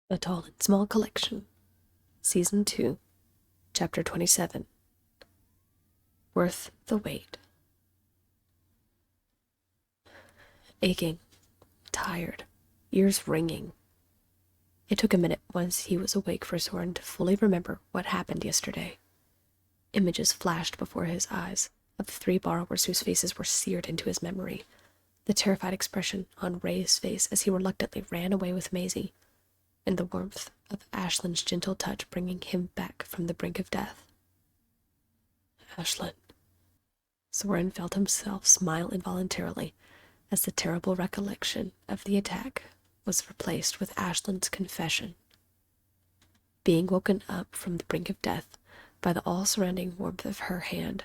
A Tall and Small Collection, Season 2, Chapter 27. Worth the Wait. Aching, tired, ears ringing. It took a minute once he was awake for Soren to fully remember what happened yesterday. Images flashed before his eyes of the three borrowers whose faces were seared into his memory, the terrified expression on Ray's face as he reluctantly ran away with Maisie, and the warmth of Ashland's gentle touch bringing him back from the brink of death. Ashland. Soren felt himself smile involuntarily as the terrible recollection of the attack was replaced with Ashland's confession. Being woken up from the brink of death by the all-surrounding warmth of her hand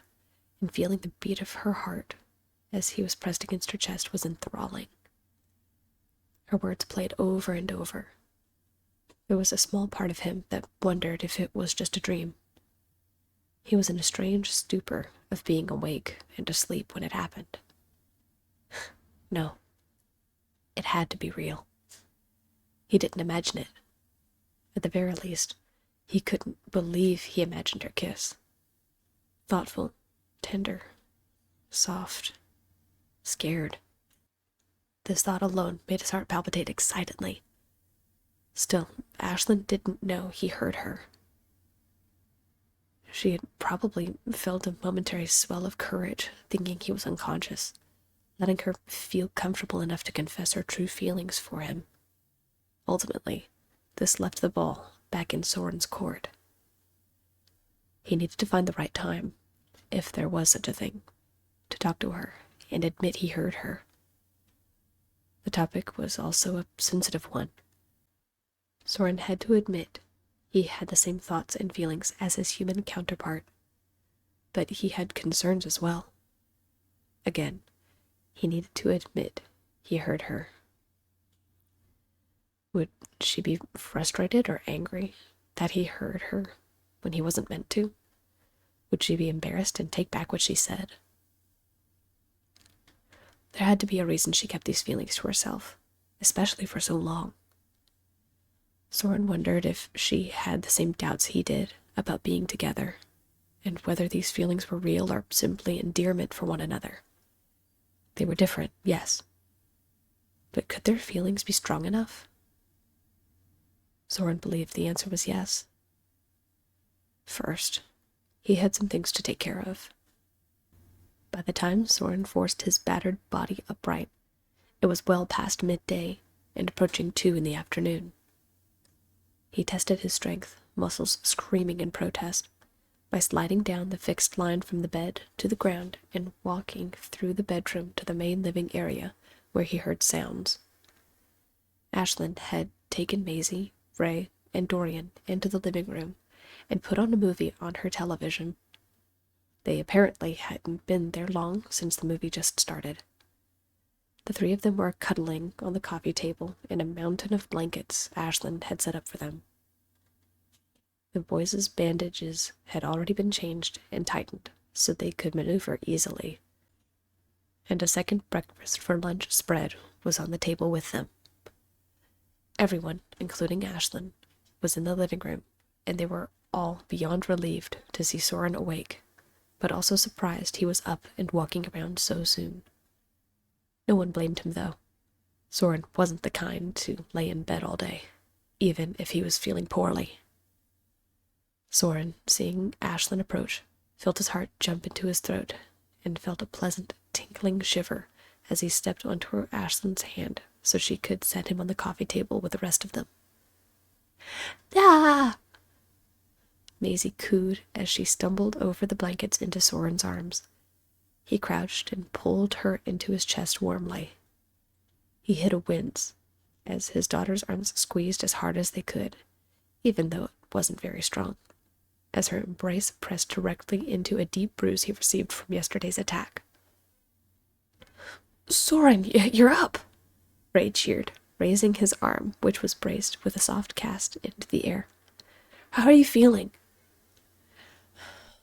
and feeling the beat of her heart as he was pressed against her chest was enthralling. Her words played over and over. There was a small part of him that wondered if it was just a dream. He was in a strange stupor of being awake and asleep when it happened. No, it had to be real. He didn't imagine it. At the very least, he couldn't believe he imagined her kiss. Thoughtful, tender, soft, scared. This thought alone made his heart palpitate excitedly. Still, Ashland didn't know he heard her. She had probably felt a momentary swell of courage, thinking he was unconscious, letting her feel comfortable enough to confess her true feelings for him. Ultimately, this left the ball back in Soren's court. He needed to find the right time, if there was such a thing, to talk to her and admit he heard her. The topic was also a sensitive one. Soren had to admit he had the same thoughts and feelings as his human counterpart, but he had concerns as well. Again, he needed to admit he heard her. Would she be frustrated or angry that he heard her when he wasn't meant to? Would she be embarrassed and take back what she said? There had to be a reason she kept these feelings to herself, especially for so long. Soren wondered if she had the same doubts he did about being together, and whether these feelings were real or simply endearment for one another. They were different, yes. But could their feelings be strong enough? Soren believed the answer was yes. First, he had some things to take care of. By the time Soren forced his battered body upright, it was well past midday and approaching 2 in the afternoon. He tested his strength, muscles screaming in protest, by sliding down the fixed line from the bed to the ground and walking through the bedroom to the main living area where he heard sounds. Ashland had taken Maisie, Ray, and Dorian into the living room and put on a movie on her television. They apparently hadn't been there long since the movie just started. The three of them were cuddling on the coffee table in a mountain of blankets Ashland had set up for them. The boys' bandages had already been changed and tightened so they could maneuver easily, and a second breakfast for lunch spread was on the table with them. Everyone, including Ashland, was in the living room, and they were all beyond relieved to see Soren awake, but also surprised he was up and walking around so soon. No one blamed him, though. Soren wasn't the kind to lay in bed all day, even if he was feeling poorly. Soren, seeing Ashland approach, felt his heart jump into his throat and felt a pleasant, tinkling shiver as he stepped onto Ashland's hand so she could set him on the coffee table with the rest of them. "Ah!" Maisie cooed as she stumbled over the blankets into Soren's arms. He crouched and pulled her into his chest warmly. He hid a wince as his daughter's arms squeezed as hard as they could, even though it wasn't very strong, as her embrace pressed directly into a deep bruise he received from yesterday's attack. "Soren, you're up!" Ray cheered, raising his arm, which was braced with a soft cast into the air. "How are you feeling?"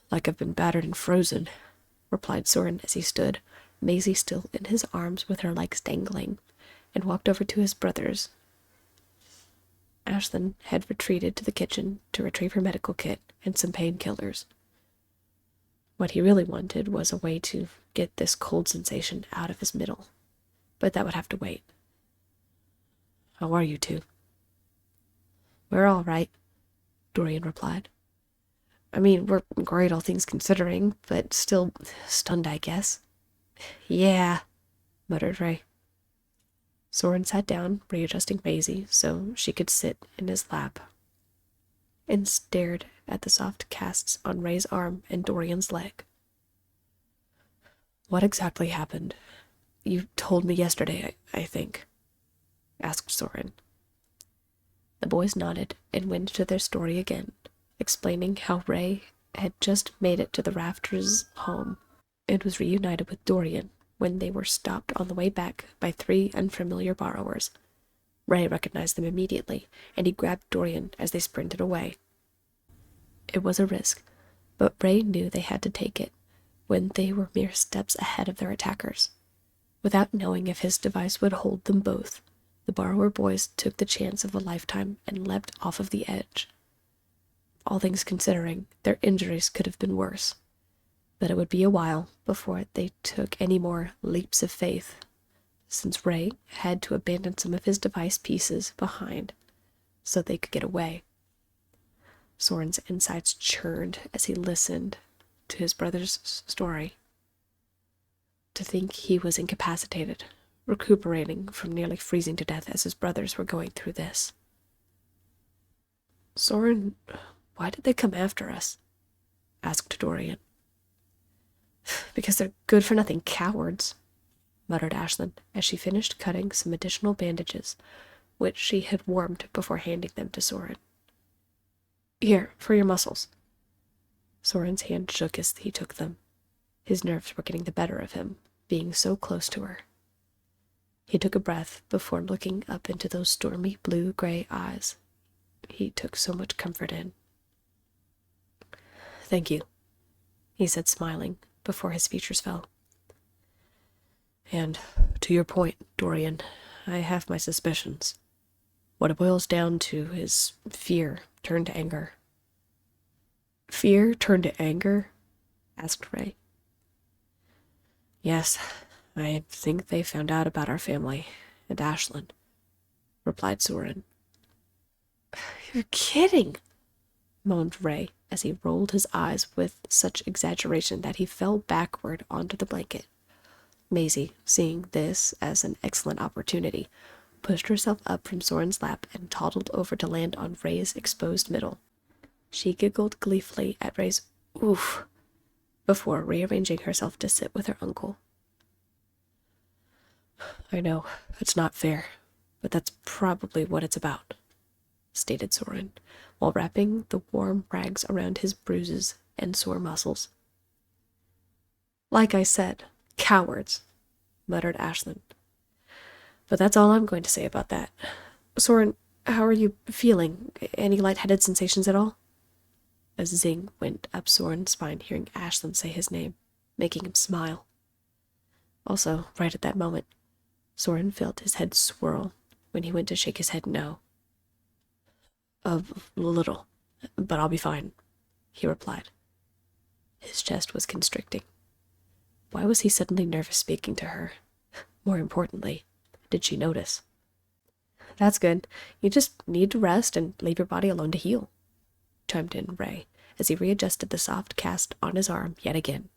"Like I've been battered and frozen," replied Soren as he stood, Maisie still in his arms with her legs dangling, and walked over to his brothers. Ashlyn had retreated to the kitchen to retrieve her medical kit and some painkillers. What he really wanted was a way to get this cold sensation out of his middle, but that would have to wait. "How are you two?" "We're all right," Dorian replied. "I mean, we're great all things considering, but still stunned, I guess." "Yeah," muttered Ray. Soren sat down, readjusting Maisie so she could sit in his lap, and stared at the soft casts on Ray's arm and Dorian's leg. "What exactly happened? You told me yesterday, I think," asked Soren. The boys nodded and went into their story again, explaining how Ray had just made it to the Rafters' home and was reunited with Dorian when they were stopped on the way back by 3 unfamiliar borrowers. Ray recognized them immediately, and he grabbed Dorian as they sprinted away. It was a risk, but Ray knew they had to take it when they were mere steps ahead of their attackers. Without knowing if his device would hold them both, the borrower boys took the chance of a lifetime and leapt off of the edge. All things considering, their injuries could have been worse, but it would be a while before they took any more leaps of faith, since Ray had to abandon some of his device pieces behind so they could get away. Soren's insides churned as he listened to his brother's story. To think he was incapacitated, recuperating from nearly freezing to death as his brothers were going through this. "Soren, why did they come after us?" asked Dorian. "Because they're good-for-nothing cowards," muttered Ashlyn as she finished cutting some additional bandages, which she had warmed before handing them to Soren. "Here, for your muscles." Soren's hand shook as he took them. His nerves were getting the better of him, being so close to her. He took a breath before looking up into those stormy blue-gray eyes he took so much comfort in. "Thank you," he said, smiling, before his features fell. "And to your point, Dorian, I have my suspicions. What it boils down to is fear turned to anger." "Fear turned to anger?" asked Ray. "Yes, I think they found out about our family and Ashlyn," replied Soren. "You're kidding," moaned Ray as he rolled his eyes with such exaggeration that he fell backward onto the blanket. Maisie, seeing this as an excellent opportunity, pushed herself up from Soren's lap and toddled over to land on Ray's exposed middle. She giggled gleefully at Ray's "oof" before rearranging herself to sit with her uncle. "I know, it's not fair, but that's probably what it's about," stated Soren, while wrapping the warm rags around his bruises and sore muscles. "Like I said, cowards," muttered Ashlyn. "But that's all I'm going to say about that. Soren, how are you feeling? Any lightheaded sensations at all?" A zing went up Soren's spine hearing Ashlyn say his name, making him smile. Also, right at that moment, Soren felt his head swirl when he went to shake his head no. "A little, but I'll be fine," he replied. His chest was constricting. Why was he suddenly nervous speaking to her? More importantly, did she notice? "That's good. You just need to rest and leave your body alone to heal," chimed in Ray as he readjusted the soft cast on his arm yet again.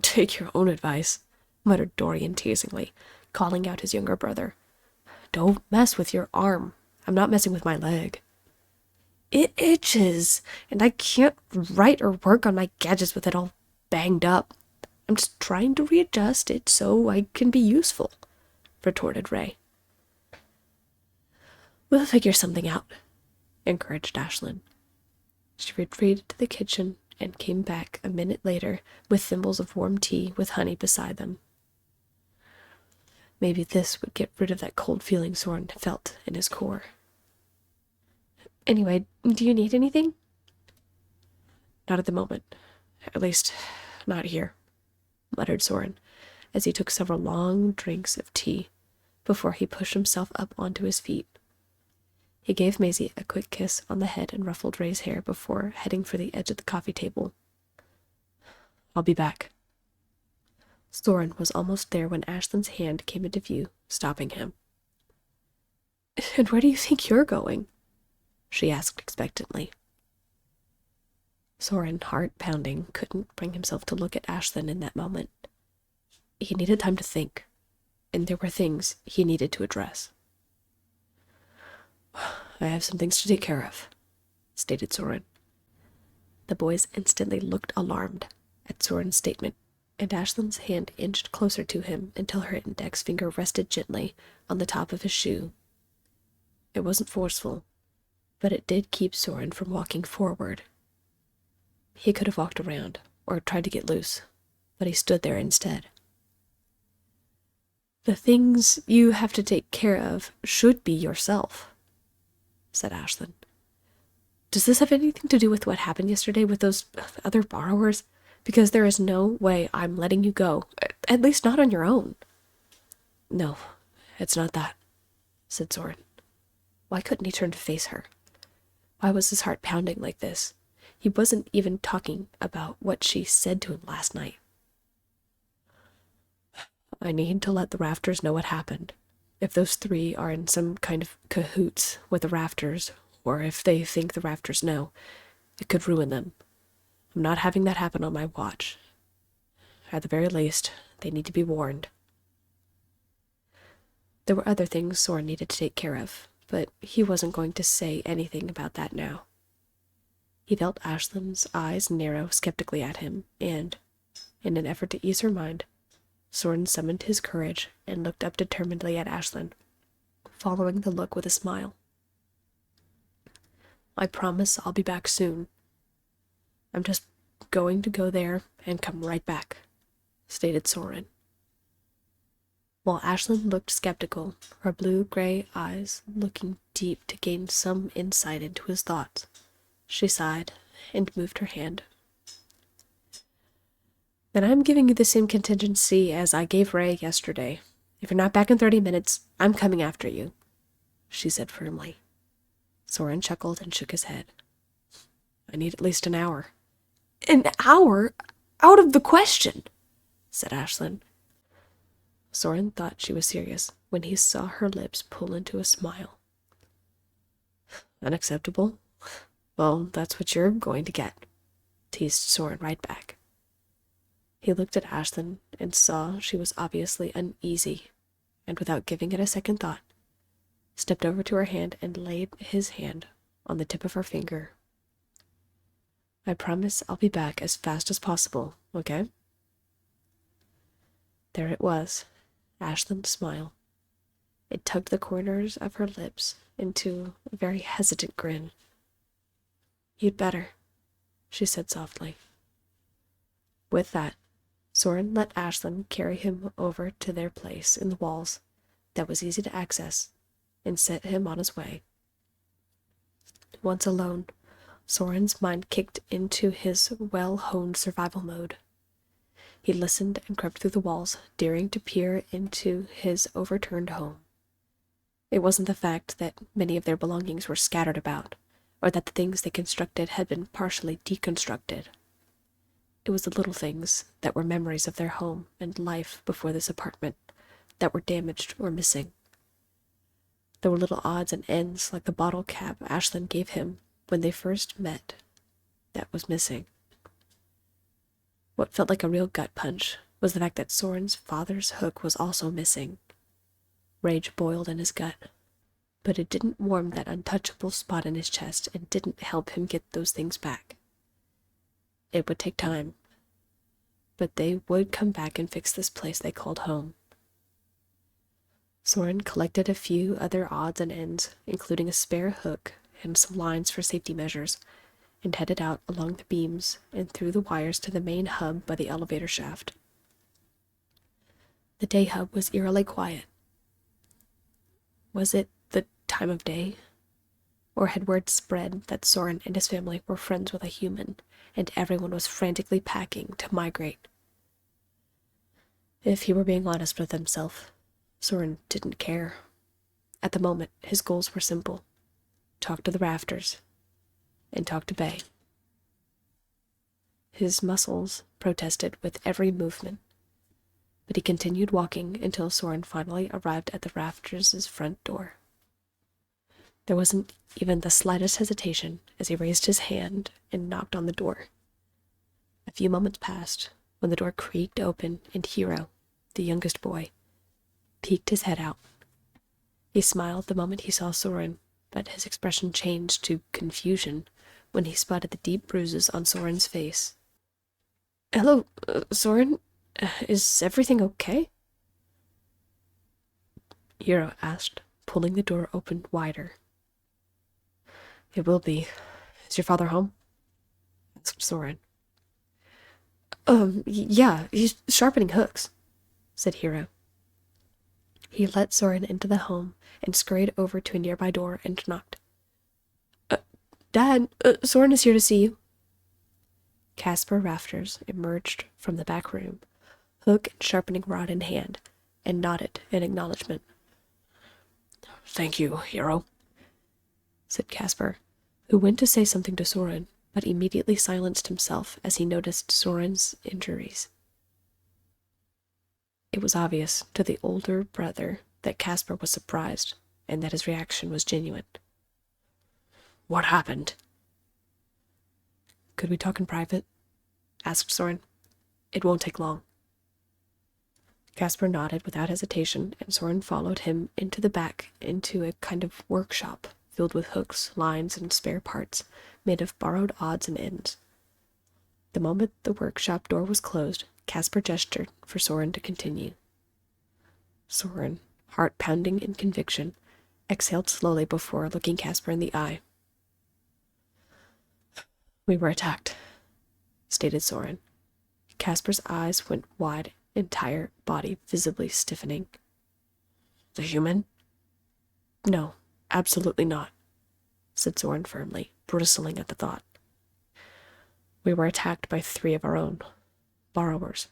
"Take your own advice," muttered Dorian teasingly, calling out his younger brother. "Don't mess with your arm. I'm not messing with my leg." "It itches, and I can't write or work on my gadgets with it all banged up. I'm just trying to readjust it so I can be useful," retorted Ray. "We'll figure something out," encouraged Ashlyn. She retreated to the kitchen and came back a minute later with thimbles of warm tea with honey beside them. Maybe this would get rid of that cold feeling Soren felt in his core. "Anyway, do you need anything?" "Not at the moment. At least, not here," muttered Soren, as he took several long drinks of tea before he pushed himself up onto his feet. He gave Maisie a quick kiss on the head and ruffled Ray's hair before heading for the edge of the coffee table. "I'll be back." Soren was almost there when Ashlyn's hand came into view, stopping him. "And where do you think you're going?" she asked expectantly. Soren, heart pounding, couldn't bring himself to look at Ashlyn in that moment. He needed time to think, and there were things he needed to address. "I have some things to take care of," stated Soren. The boys instantly looked alarmed at Soren's statement, and Ashlyn's hand inched closer to him until her index finger rested gently on the top of his shoe. It wasn't forceful, but it did keep Soren from walking forward. He could have walked around, or tried to get loose, but he stood there instead. "The things you have to take care of should be yourself," said Ashlyn. "Does this have anything to do with what happened yesterday with those other borrowers? Because there is no way I'm letting you go, at least not on your own." "No, it's not that," said Soren. Why couldn't he turn to face her? Why was his heart pounding like this? He wasn't even talking about what she said to him last night. "I need to let the Rafters know what happened. If those three are in some kind of cahoots with the Rafters, or if they think the Rafters know, it could ruin them. I'm not having that happen on my watch. At the very least, they need to be warned." There were other things Soren needed to take care of, but he wasn't going to say anything about that now. He felt Ashlyn's eyes narrow skeptically at him, and, in an effort to ease her mind, Soren summoned his courage and looked up determinedly at Ashlyn, following the look with a smile. "I promise I'll be back soon. I'm just going to go there and come right back," stated Soren. While Ashlyn looked skeptical, her blue-gray eyes looking deep to gain some insight into his thoughts, she sighed and moved her hand. "Then I'm giving you the same contingency as I gave Ray yesterday. If you're not back in 30 minutes, I'm coming after you," she said firmly. Soren chuckled and shook his head. "I need at least an hour." "An hour? Out of the question," said Ashlyn. Soren thought she was serious when he saw her lips pull into a smile. "Unacceptable? Well, that's what you're going to get," teased Soren right back. He looked at Ashlyn and saw she was obviously uneasy, and without giving it a second thought, stepped over to her hand and laid his hand on the tip of her finger. "I promise I'll be back as fast as possible, okay?" There it was, Ashlyn's smile. It tugged the corners of her lips into a very hesitant grin. "You'd better," she said softly. With that, Soren let Ashlyn carry him over to their place in the walls that was easy to access and set him on his way. Once alone, Soren's mind kicked into his well-honed survival mode. He listened and crept through the walls, daring to peer into his overturned home. It wasn't the fact that many of their belongings were scattered about, or that the things they constructed had been partially deconstructed. It was the little things that were memories of their home and life before this apartment that were damaged or missing. There were little odds and ends like the bottle cap Ashlyn gave him when they first met that was missing. What felt like a real gut punch was the fact that Soren's father's hook was also missing. Rage boiled in his gut, but it didn't warm that untouchable spot in his chest and didn't help him get those things back. It would take time, but they would come back and fix this place they called home. Soren collected a few other odds and ends, including a spare hook and some lines for safety measures, and headed out along the beams and through the wires to the main hub by the elevator shaft. The day hub was eerily quiet. Was it the time of day? Or had word spread that Soren and his family were friends with a human, and everyone was frantically packing to migrate? If he were being honest with himself, Soren didn't care. At the moment, his goals were simple. talk to the rafters, and talk to Bay. His muscles protested with every movement, but he continued walking until Soren finally arrived at the rafters' front door. There wasn't even the slightest hesitation as he raised his hand and knocked on the door. A few moments passed when the door creaked open and Hero, the youngest boy, peeked his head out. He smiled the moment he saw Soren, but his expression changed to confusion when he spotted the deep bruises on Soren's face. "Hello, Soren? Is everything okay?" Hero asked, pulling the door open wider. "It will be. Is your father home?" asked Soren. Yeah, he's sharpening hooks," said Hero. He let Soren into the home and scurried over to a nearby door and knocked. "Dad, Soren is here to see you." Caspar Rafters emerged from the back room, hook and sharpening rod in hand, and nodded in acknowledgement. "Thank you, Hero," said Caspar, who went to say something to Soren, but immediately silenced himself as he noticed Soren's injuries. It was obvious to the older brother that Caspar was surprised, and that his reaction was genuine. "What happened?" "Could we talk in private?" asked Soren. "It won't take long." Caspar nodded without hesitation, and Soren followed him into the back, into a kind of workshop filled with hooks, lines, and spare parts made of borrowed odds and ends. The moment the workshop door was closed, Caspar gestured for Soren to continue. Soren, heart pounding in conviction, exhaled slowly before looking Caspar in the eye. "We were attacked," stated Soren. Caspar's eyes went wide, entire body visibly stiffening. "The human?" "No, absolutely not," said Soren firmly, bristling at the thought. "We were attacked by 3 of our own borrowers."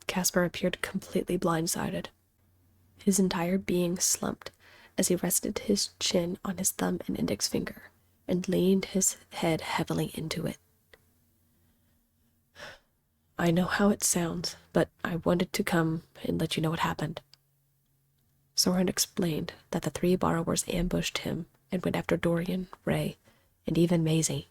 Caspar appeared completely blindsided. His entire being slumped as he rested his chin on his thumb and index finger and leaned his head heavily into it. "I know how it sounds, but I wanted to come and let you know what happened." Soren explained that the 3 borrowers ambushed him and went after Dorian, Ray, and even Maisie.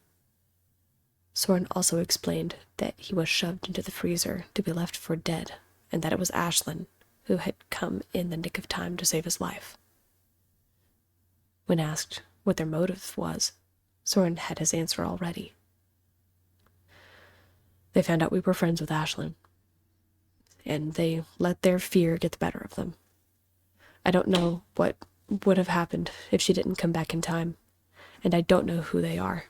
Soren also explained that he was shoved into the freezer to be left for dead, and that it was Ashlyn who had come in the nick of time to save his life. When asked what their motive was, Soren had his answer already. "They found out we were friends with Ashlyn, and they let their fear get the better of them. I don't know what would have happened if she didn't come back in time, and I don't know who they are,"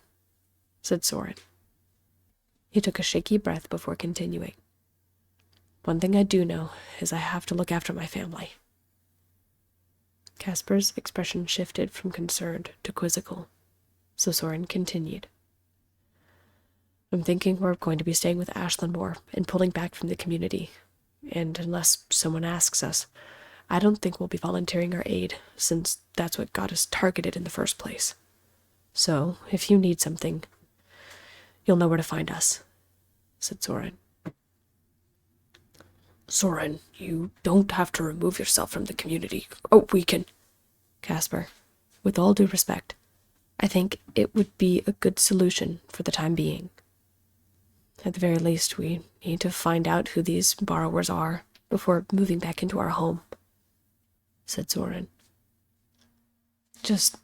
said Soren. He took a shaky breath before continuing. "One thing I do know is I have to look after my family." Caspar's expression shifted from concerned to quizzical, so Soren continued. "I'm thinking we're going to be staying with Ashlyn more and pulling back from the community, and unless someone asks us, I don't think we'll be volunteering our aid, since that's what got us targeted in the first place. So, if you need something, you'll know where to find us," said Soren. "Soren, you don't have to remove yourself from the community. Oh, we can..." "Caspar, with all due respect, I think it would be a good solution for the time being. At the very least, we need to find out who these borrowers are before moving back into our home," said Soren. "Just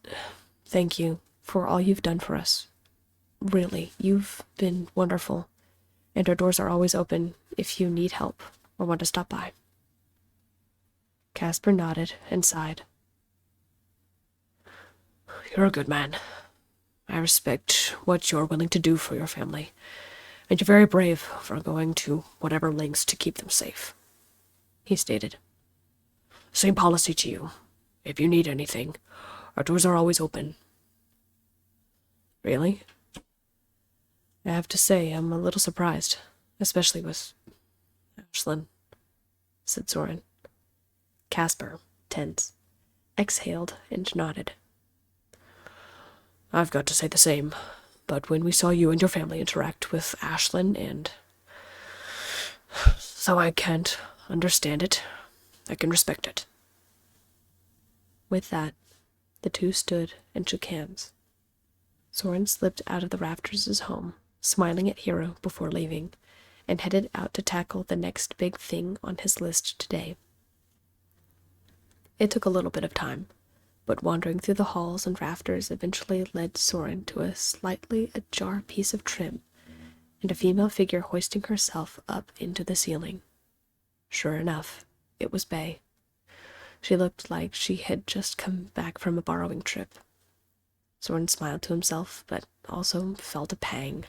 thank you for all you've done for us. Really, you've been wonderful, and our doors are always open if you need help or want to stop by." Caspar nodded and sighed. "You're a good man. I respect what you're willing to do for your family, and you're very brave for going to whatever lengths to keep them safe," he stated. "Same policy to you. If you need anything, our doors are always open." "Really? I have to say I'm a little surprised, especially with Ashlyn," said Soren. Caspar, tense, exhaled and nodded, I've got to say the same, but when we saw you and your family interact with Ashlyn, and so I can't understand it, I can respect it. With that, the two stood and shook hands. Soren slipped out of the rafters of his home, smiling at Hero before leaving, and headed out to tackle the next big thing on his list today. It took a little bit of time, but wandering through the halls and rafters eventually led Soren to a slightly ajar piece of trim and a female figure hoisting herself up into the ceiling. Sure enough, it was Bay. She looked like she had just come back from a borrowing trip. Soren smiled to himself, but also felt a pang.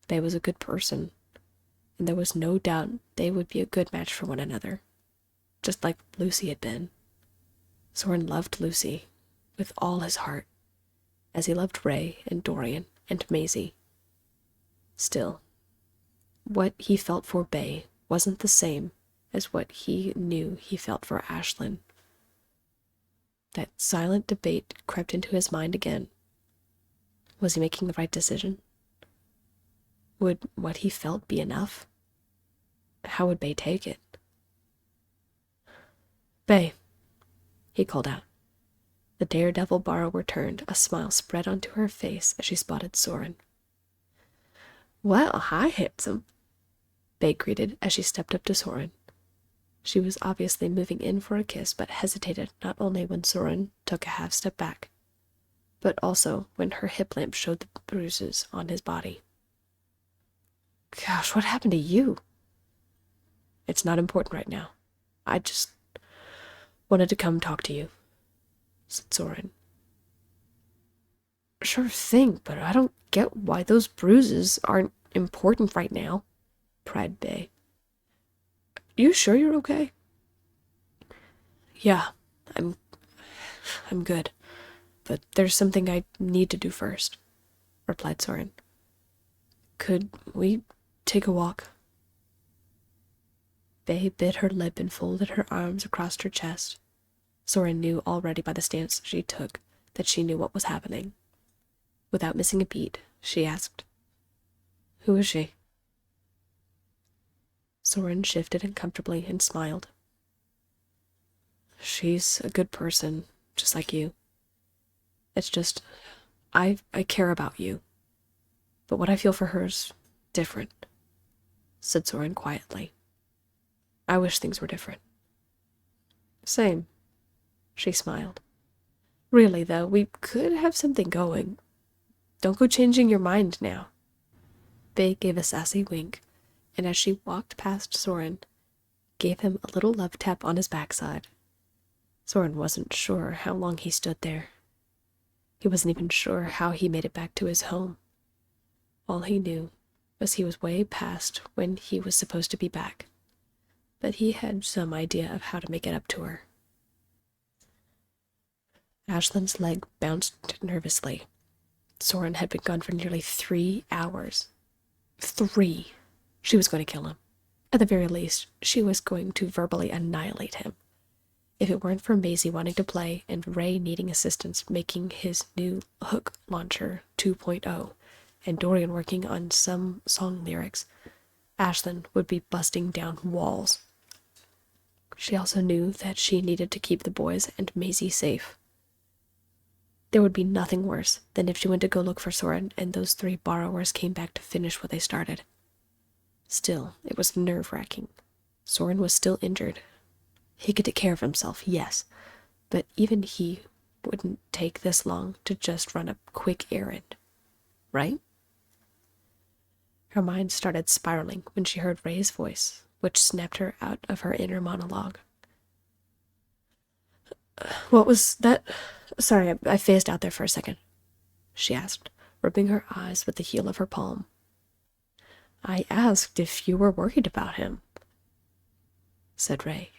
Bay was a good person, and there was no doubt they would be a good match for one another, just like Lucy had been. Soren loved Lucy with all his heart, as he loved Ray and Dorian and Maisie. Still, what he felt for Bay wasn't the same as what he knew he felt for Ashlyn. That silent debate crept into his mind again. Was he making the right decision? Would what he felt be enough? How would Bay take it? Bay, he called out. The daredevil borrower turned, a smile spread onto her face as she spotted Soren. Well, hi, handsome, Bay greeted as she stepped up to Soren. She was obviously moving in for a kiss, but hesitated not only when Soren took a half step back, but also when her hip lamp showed the bruises on his body. Gosh, what happened to you? It's not important right now. I just wanted to come talk to you, said Soren. Sure thing, but I don't get why those bruises aren't important right now, cried Bay. You sure you're okay? Yeah, I'm good, but there's something I need to do first, replied Soren. Could we take a walk? Bay bit her lip and folded her arms across her chest. Soren knew already by the stance she took that she knew what was happening. Without missing a beat, she asked, Who is she? Soren shifted uncomfortably and smiled. She's a good person, just like you. It's just, I care about you. But what I feel for her's different, said Soren quietly. I wish things were different. Same, she smiled. Really, though, we could have something going. Don't go changing your mind now. Bay gave a sassy wink, and as she walked past Soren, gave him a little love tap on his backside. Soren wasn't sure how long he stood there. He wasn't even sure how he made it back to his home. All he knew was he was way past when he was supposed to be back, but he had some idea of how to make it up to her. Ashlyn's leg bounced nervously. Soren had been gone for nearly 3 hours. 3. She was going to kill him. At the very least, she was going to verbally annihilate him. If it weren't for Maisie wanting to play and Ray needing assistance making his new hook launcher 2.0 and Dorian working on some song lyrics, Ashlyn would be busting down walls. She also knew that she needed to keep the boys and Maisie safe. There would be nothing worse than if she went to go look for Soren and those 3 borrowers came back to finish what they started. Still, it was nerve-wracking. Soren was still injured. He could take care of himself, yes, but even he wouldn't take this long to just run a quick errand, right? Her mind started spiraling when she heard Ray's voice, which snapped her out of her inner monologue. What was that? Sorry, I phased out there for a second, she asked, rubbing her eyes with the heel of her palm. I asked if you were worried about him, said Ray,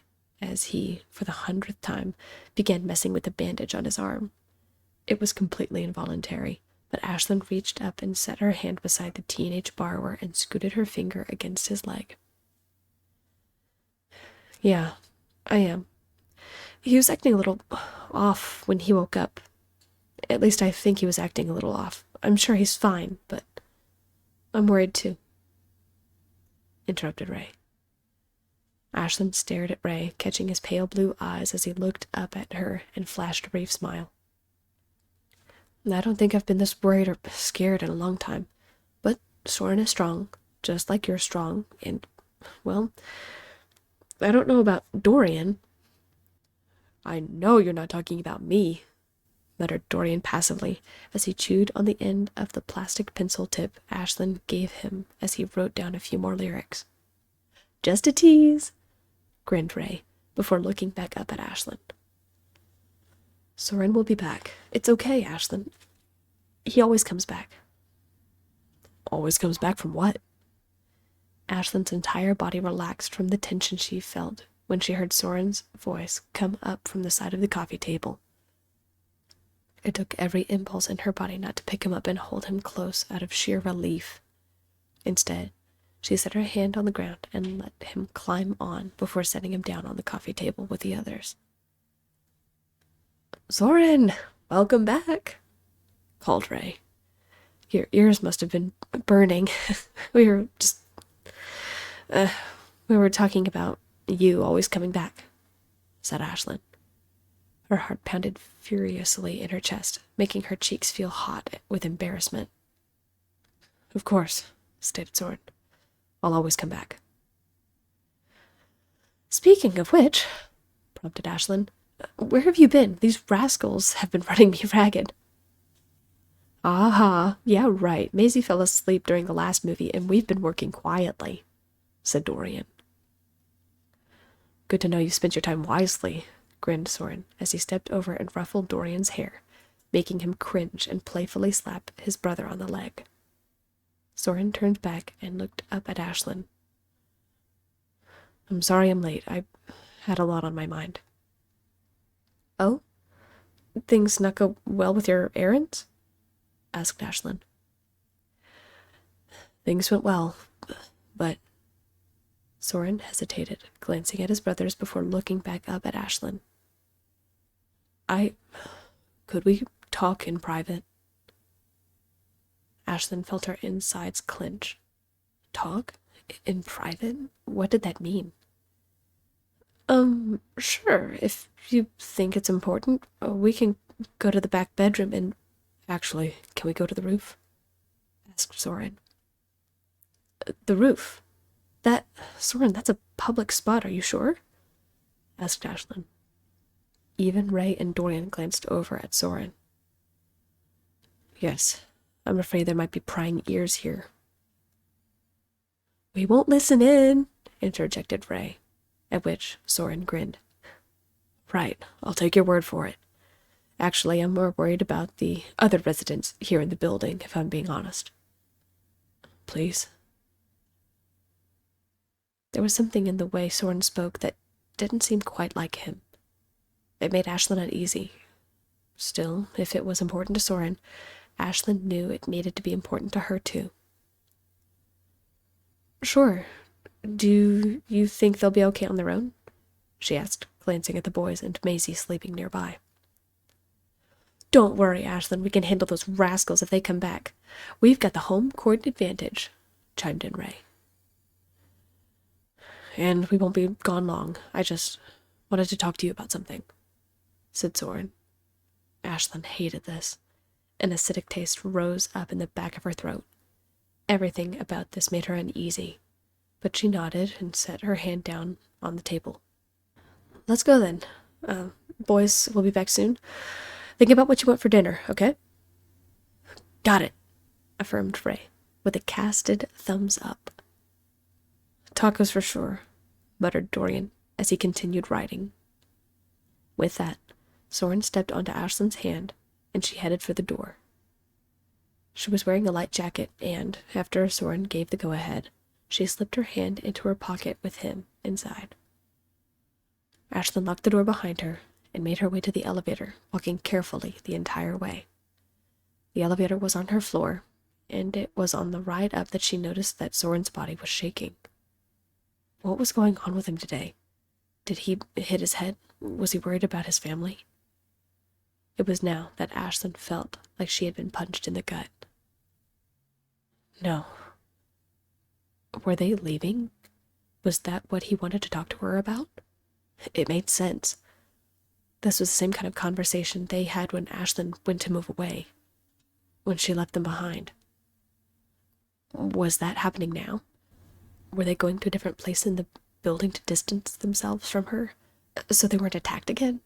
as he, for the 100th time, began messing with the bandage on his arm. It was completely involuntary, but Ashlyn reached up and set her hand beside the teenage borrower and scooted her finger against his leg. Yeah, I am. He was acting a little off when he woke up. At least I think he was acting a little off. I'm sure he's fine, but I'm worried too," interrupted Ray. Ashlyn stared at Ray, catching his pale blue eyes as he looked up at her and flashed a brief smile. "I don't think I've been this worried or scared in a long time, but Soren is strong, just like you're strong, and, well, I don't know about Dorian." "I know you're not talking about me," muttered Dorian passively as he chewed on the end of the plastic pencil tip Ashlyn gave him as he wrote down a few more lyrics. "Just a tease," grinned Ray, before looking back up at Ashlyn. "Soren will be back. It's okay, Ashlyn. He always comes back." "Always comes back from what?" Ashlyn's entire body relaxed from the tension she felt when she heard Soren's voice come up from the side of the coffee table. It took every impulse in her body not to pick him up and hold him close out of sheer relief. Instead, she set her hand on the ground and let him climb on before setting him down on the coffee table with the others. "Soren, welcome back," called Ray. "Your ears must have been burning. We were just... we were talking about you always coming back," said Ashlyn. Her heart pounded furiously in her chest, making her cheeks feel hot with embarrassment. "Of course," stated Soren. "I'll always come back." "Speaking of which," prompted Ashlyn, "where have you been? These rascals have been running me ragged." "Aha, yeah, right. Maisie fell asleep during the last movie, and we've been working quietly," said Dorian. "Good to know you spent your time wisely," grinned Soren as he stepped over and ruffled Dorian's hair, making him cringe and playfully slap his brother on the leg. Soren turned back and looked up at Ashlyn. "I'm sorry I'm late. I had a lot on my mind." "Oh? Things not go well with your errands?" asked Ashlyn. "Things went well, but..." Soren hesitated, glancing at his brothers before looking back up at Ashlyn. Could we talk in private?" Ashlyn felt her insides clench. Talk? In private? What did that mean? Sure, if you think it's important, we can go to the back bedroom and..." "Actually, can we go to the roof?" asked Soren. "The roof? Soren, that's a public spot, are you sure?" asked Ashlyn. Even Ray and Dorian glanced over at Soren. "Yes, I'm afraid there might be prying ears here." "We won't listen in," interjected Ray, at which Soren grinned. "Right, I'll take your word for it. Actually, I'm more worried about the other residents here in the building, if I'm being honest." "Please?" There was something in the way Soren spoke that didn't seem quite like him. It made Ashlyn uneasy. Still, if it was important to Soren, Ashlyn knew it needed to be important to her too. "Sure. Do you think they'll be okay on their own?" she asked, glancing at the boys and Maisie sleeping nearby. "Don't worry, Ashlyn. We can handle those rascals if they come back. We've got the home court advantage," chimed in Ray. "And we won't be gone long. I just wanted to talk to you about something," said Soren. Ashlyn hated this. An acidic taste rose up in the back of her throat. Everything about this made her uneasy, but she nodded and set her hand down on the table. "Let's go then. Boys, we'll be back soon. Think about what you want for dinner, okay?" "Got it," affirmed Ray, with a casted thumbs up. "Tacos for sure," muttered Dorian as he continued writing. With that, Soren stepped onto Ashlyn's hand, and she headed for the door. She was wearing a light jacket, and, after Soren gave the go-ahead, she slipped her hand into her pocket with him inside. Ashlyn locked the door behind her and made her way to the elevator, walking carefully the entire way. The elevator was on her floor, and it was on the ride up that she noticed that Soren's body was shaking. What was going on with him today? Did he hit his head? Was he worried about his family? It was now that Ashlyn felt like she had been punched in the gut. No. Were they leaving? Was that what he wanted to talk to her about? It made sense. This was the same kind of conversation they had when Ashlyn went to move away, when she left them behind. Was that happening now? Were they going to a different place in the building to distance themselves from her, so they weren't attacked again?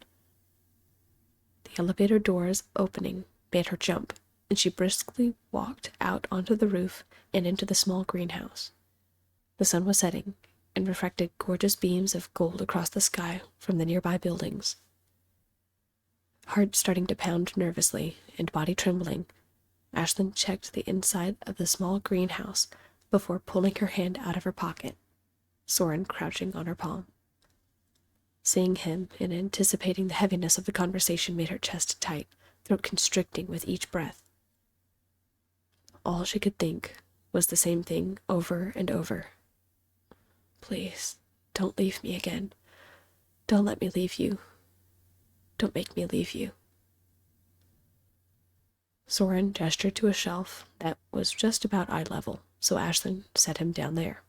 The elevator doors opening made her jump, and she briskly walked out onto the roof and into the small greenhouse. The sun was setting, and refracted gorgeous beams of gold across the sky from the nearby buildings. Heart starting to pound nervously and body trembling, Ashlyn checked the inside of the small greenhouse before pulling her hand out of her pocket, Soren crouching on her palm. Seeing him and anticipating the heaviness of the conversation made her chest tight, throat constricting with each breath. All she could think was the same thing over and over. Please, don't leave me again. Don't let me leave you. Don't make me leave you. Soren gestured to a shelf that was just about eye level, so Ashlyn set him down there.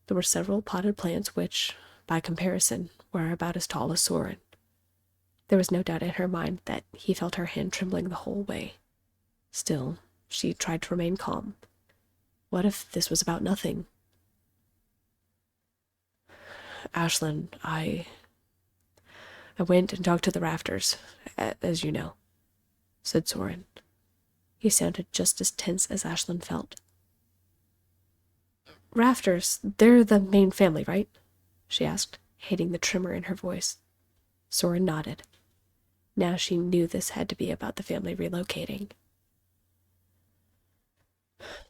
There were several potted plants which, by comparison, were about as tall as Soren. There was no doubt in her mind that he felt her hand trembling the whole way. Still, she tried to remain calm. What if this was about nothing? Ashlyn, I went and talked to the rafters, as you know, said Soren. He sounded just as tense as Ashlyn felt. Rafters, they're the main family, right? She asked, hating the tremor in her voice. Soren nodded. Now she knew this had to be about the family relocating.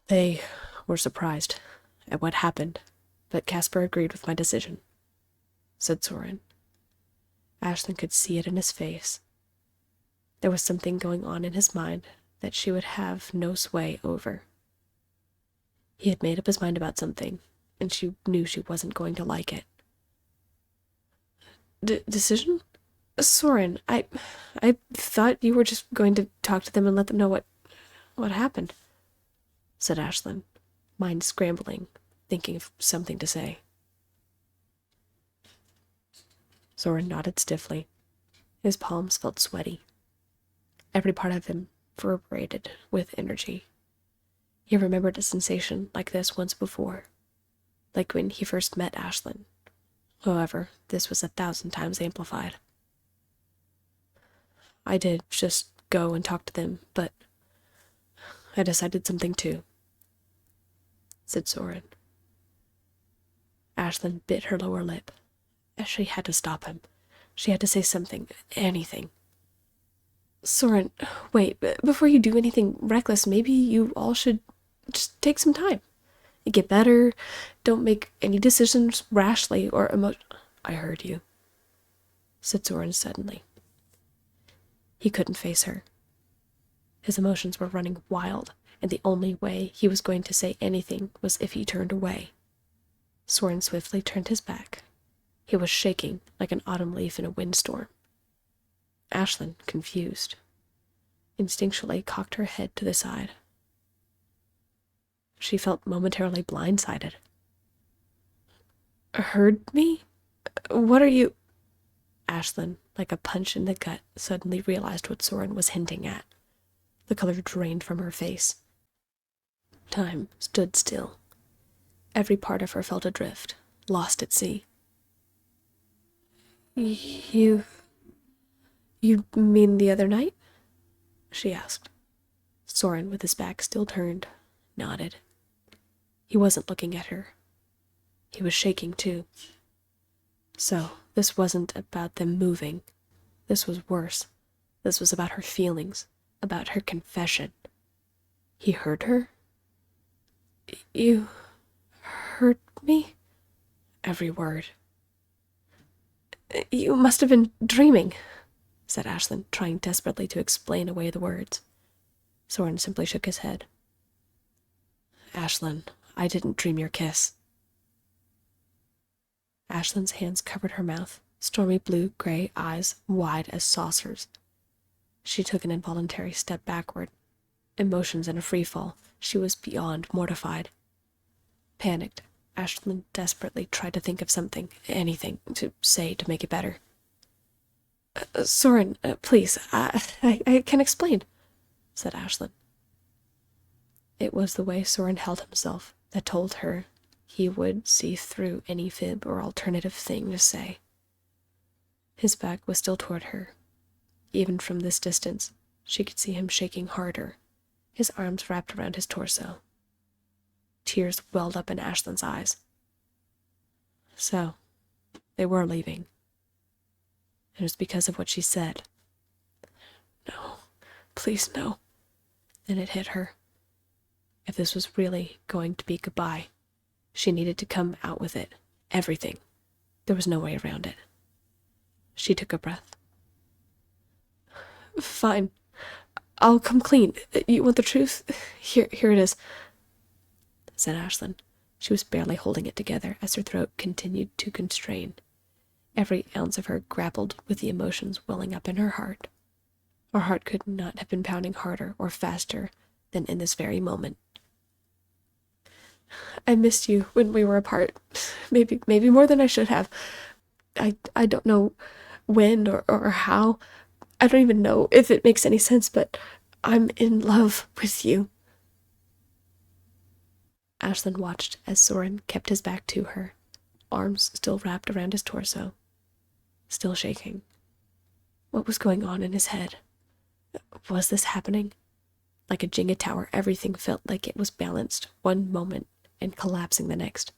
They were surprised at what happened, but Casper agreed with my decision, said Soren. Ashlyn could see it in his face. There was something going on in his mind that she would have no sway over. He had made up his mind about something, and she knew she wasn't going to like it. Decision? Soren, I thought you were just going to talk to them and let them know what happened, said Ashlyn, mind scrambling, thinking of something to say. Soren nodded stiffly. His palms felt sweaty. Every part of him vibrated with energy. He remembered a sensation like this once before, like when he first met Ashlyn. However, this was 1,000 times amplified. I did just go and talk to them, but I decided something too, said Soren. Ashlyn bit her lower lip. She had to stop him. She had to say something, anything. Soren, wait, before you do anything reckless, maybe you all should just take some time. Get better. Don't make any decisions rashly or I heard you, said Soren suddenly. He couldn't face her. His emotions were running wild, and the only way he was going to say anything was if he turned away. Soren swiftly turned his back. He was shaking like an autumn leaf in a windstorm. Ashlyn, confused, instinctually cocked her head to the side. She felt momentarily blindsided. Heard me? What are you... Ashlyn, like a punch in the gut, suddenly realized what Soren was hinting at. The color drained from her face. Time stood still. Every part of her felt adrift, lost at sea. You mean the other night? She asked. Soren, with his back still turned, nodded. He wasn't looking at her. He was shaking, too. So, this wasn't about them moving. This was worse. This was about her feelings, about her confession. He heard her? You heard me? Every word. You must have been dreaming, said Ashlyn, trying desperately to explain away the words. Soren simply shook his head. Ashlyn, I didn't dream your kiss. Ashlyn's hands covered her mouth, stormy blue-gray eyes wide as saucers. She took an involuntary step backward, emotions in a free fall. She was beyond mortified. Panicked, Ashlyn desperately tried to think of something, anything, to say to make it better. Soren, please, I can explain, said Ashlyn. It was the way Soren held himself that told her he would see through any fib or alternative thing to say. His back was still toward her. Even from this distance, she could see him shaking harder, his arms wrapped around his torso. Tears welled up in Ashlyn's eyes. So, they were leaving. It was because of what she said. No, please no. Then it hit her. If this was really going to be goodbye, she needed to come out with it. Everything. There was no way around it. She took a breath. Fine. I'll come clean. You want the truth? Here it is, said Ashlyn. She was barely holding it together as her throat continued to constrain. Every ounce of her grappled with the emotions welling up in her heart. Her heart could not have been pounding harder or faster than in this very moment. I missed you when we were apart. Maybe more than I should have. I don't know when or how. I don't even know if it makes any sense, but I'm in love with you. Ashlyn watched as Soren kept his back to her, arms still wrapped around his torso, still shaking. What was going on in his head? Was this happening? Like a Jenga tower, everything felt like it was balanced one moment and collapsing the next.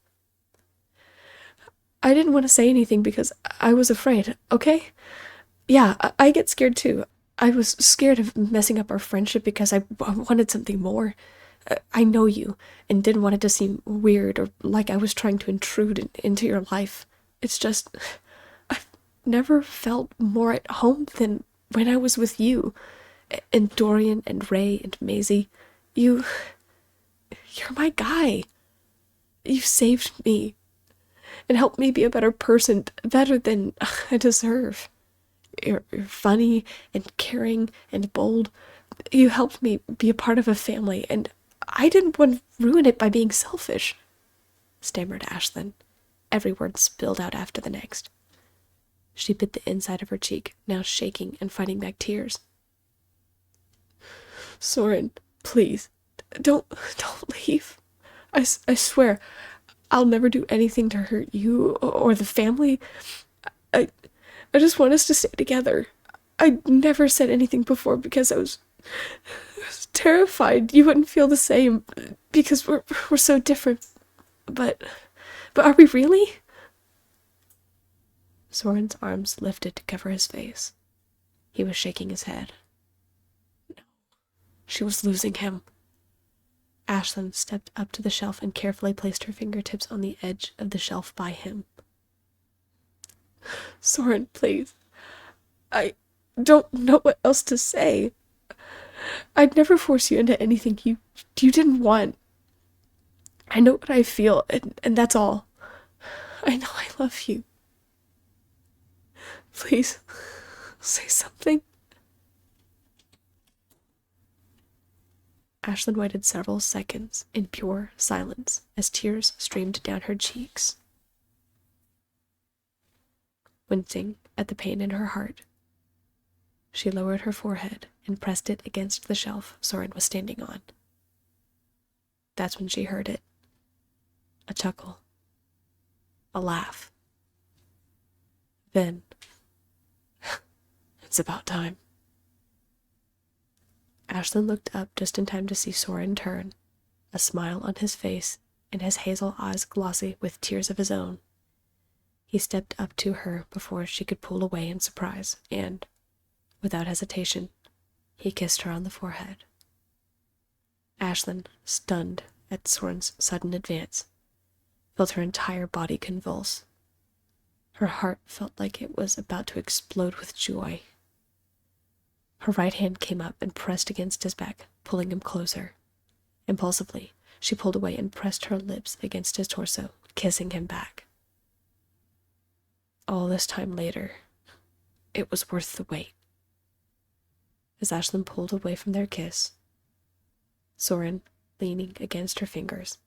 I didn't want to say anything because I was afraid, okay? Yeah, I get scared too. I was scared of messing up our friendship because I wanted something more. I know you, and didn't want it to seem weird or like I was trying to intrude into your life. It's just, I've never felt more at home than when I was with you. And Dorian and Ray and Maisie. You're my guy. You saved me and helped me be a better person, better than I deserve. You're funny and caring and bold. You helped me be a part of a family, and I didn't want to ruin it by being selfish, stammered Ashlyn. Every word spilled out after the next. She bit the inside of her cheek, now shaking and fighting back tears. Soren, please, don't leave. I swear, I'll never do anything to hurt you or the family. I just want us to stay together. I never said anything before because I was terrified you wouldn't feel the same because we're so different. But are we really? Soren's arms lifted to cover his face. He was shaking his head. No, she was losing him. Ashlyn stepped up to the shelf and carefully placed her fingertips on the edge of the shelf by him. Soren, please. I don't know what else to say. I'd never force you into anything you didn't want. I know what I feel, and that's all. I know I love you. Please, say something. Ashlyn waited several seconds in pure silence as tears streamed down her cheeks. Wincing at the pain in her heart, she lowered her forehead and pressed it against the shelf Soren was standing on. That's when she heard it. A chuckle. A laugh. Then, it's about time. Ashlyn looked up just in time to see Soren turn, a smile on his face and his hazel eyes glossy with tears of his own. He stepped up to her before she could pull away in surprise, and, without hesitation, he kissed her on the forehead. Ashlyn, stunned at Soren's sudden advance, felt her entire body convulse. Her heart felt like it was about to explode with joy. Her right hand came up and pressed against his back, pulling him closer. Impulsively, she pulled away and pressed her lips against his torso, kissing him back. All this time later, it was worth the wait. as Ashlyn pulled away from their kiss, Soren leaning against her fingers.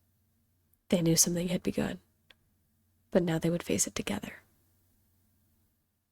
They knew something had begun, but now they would face it together.